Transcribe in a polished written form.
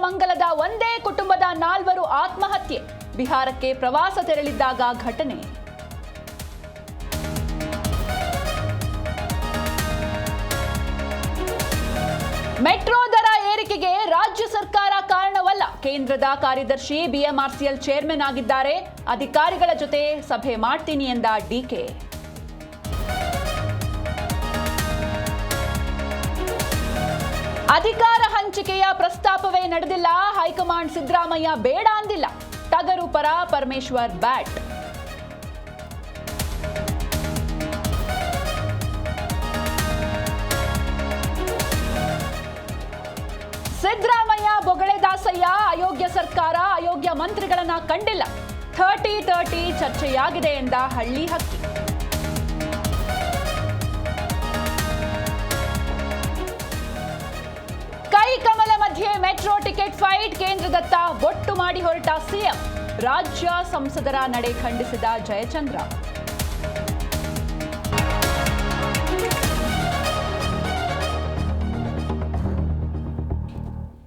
ನೆಲಮಂಗಲದ ಒಂದೇ ಕುಟುಂಬದ 4 ಆತ್ಮಹತ್ಯೆ. ಬಿಹಾರಕ್ಕೆ ಪ್ರವಾಸ ತೆರಳಿದ್ದಾಗ ಘಟನೆ. ಮೆಟ್ರೋ ದರ ಏರಿಕೆಗೆ ರಾಜ್ಯ ಸರ್ಕಾರ ಕಾರಣವಲ್ಲ. ಕೇಂದ್ರದ ಕಾರ್ಯದರ್ಶಿ ಬಿಎಂಆರ್ಸಿಎಲ್ ಚೇರ್ಮನ್ ಆಗಿದ್ದಾರೆ. ಅಧಿಕಾರಿಗಳ ಜೊತೆ ಸಭೆ ಮಾಡ್ತೀನಿ ಎಂದ ಡಿಕೆ. ಅಧಿಕಾರ ಹಂಚಿಕೆಯ ಪ್ರಸ್ತಾಪವೇ ನಡೆದಿಲ್ಲ. ಹೈಕಮಾಂಡ್ ಸಿದ್ದರಾಮಯ್ಯ ಬೇಡ ಅಂದಿಲ್ಲ. ಟಗರು ಪರ ಪರಮೇಶ್ವರ್ ಬ್ಯಾಟ್. ಸಿದ್ದರಾಮಯ್ಯ ಬೊಗಳೆ ದಾಸಯ್ಯ. ಅಯೋಗ್ಯ ಸರ್ಕಾರ ಅಯೋಗ್ಯ ಮಂತ್ರಿಗಳನ್ನ ಕಂಡಿಲ್ಲ. 30-30 ಚರ್ಚೆಯಾಗಿದೆ ಎಂದ ಹಳ್ಳಿ ಹಕ್ಕಿ. ಕೈ ಕಮಲ ಮಧ್ಯೆ ಮೆಟ್ರೋ ಟಿಕೆಟ್ ಫೈಟ್. ಕೇಂದ್ರದತ್ತ ಬೊಟ್ಟು ಮಾಡಿ ಹೊರಟ ಸಿಎಂ. ರಾಜ್ಯ ಸಂಸದರ ನಡೆ ಖಂಡಿಸಿದ ಜಯಚಂದ್ರ.